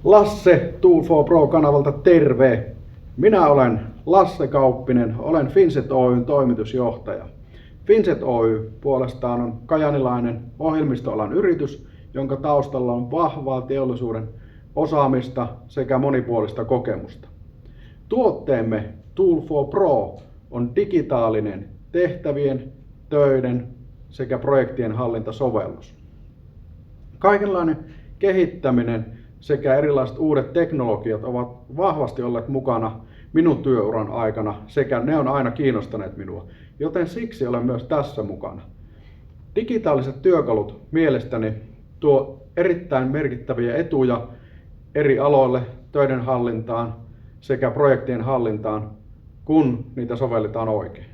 Lasse Tool4Pro-kanavalta terve! Minä olen Lasse Kauppinen, olen Finset Oyn toimitusjohtaja. Finset Oy puolestaan on kajanilainen ohjelmistoalan yritys, jonka taustalla on vahvaa teollisuuden osaamista sekä monipuolista kokemusta. Tuotteemme Tool4Pro on digitaalinen tehtävien, töiden sekä projektien hallintasovellus. Kaikenlainen kehittäminen sekä erilaiset uudet teknologiat ovat vahvasti olleet mukana minun työuran aikana sekä ne on aina kiinnostaneet minua, joten siksi olen myös tässä mukana. Digitaaliset työkalut mielestäni tuo erittäin merkittäviä etuja eri aloille, töiden hallintaan sekä projektien hallintaan, kun niitä sovelletaan oikein.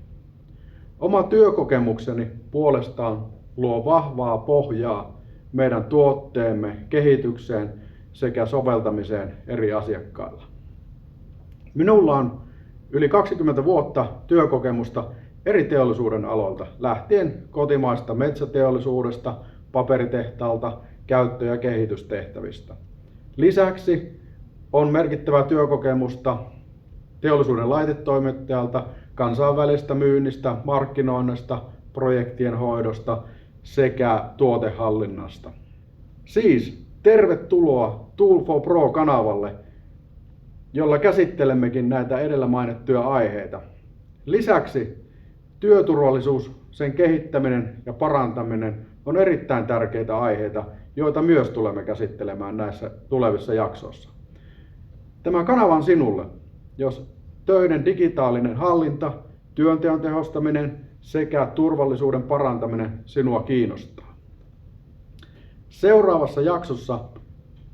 Oma työkokemukseni puolestaan luo vahvaa pohjaa meidän tuotteemme kehitykseen sekä soveltamiseen eri asiakkailla. Minulla on yli 20 vuotta työkokemusta eri teollisuuden aloilta, lähtien kotimaista metsäteollisuudesta, paperitehtaalta, käyttö- ja kehitystehtävistä. Lisäksi on merkittävää työkokemusta teollisuuden laitetoimittajalta, kansainvälisestä myynnistä, markkinoinnista, projektien hoidosta sekä tuotehallinnasta. Siis tervetuloa Tool4Pro-kanavalle, jolla käsittelemmekin näitä edellä mainittuja aiheita. Lisäksi työturvallisuus, sen kehittäminen ja parantaminen on erittäin tärkeitä aiheita, joita myös tulemme käsittelemään näissä tulevissa jaksoissa. Tämä kanava on sinulle, jos töiden digitaalinen hallinta, työnteon tehostaminen sekä turvallisuuden parantaminen sinua kiinnostaa. Seuraavassa jaksossa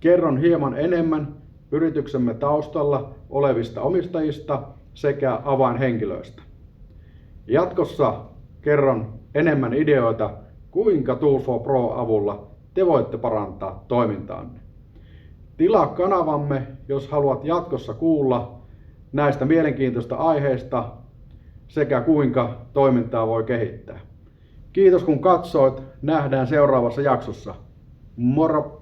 kerron hieman enemmän yrityksemme taustalla olevista omistajista sekä avainhenkilöistä. Jatkossa kerron enemmän ideoita, kuinka Tool4Pro avulla te voitte parantaa toimintaanne. Tilaa kanavamme, jos haluat jatkossa kuulla näistä mielenkiintoista aiheista sekä kuinka toimintaa voi kehittää. Kiitos kun katsoit, nähdään seuraavassa jaksossa. Moro!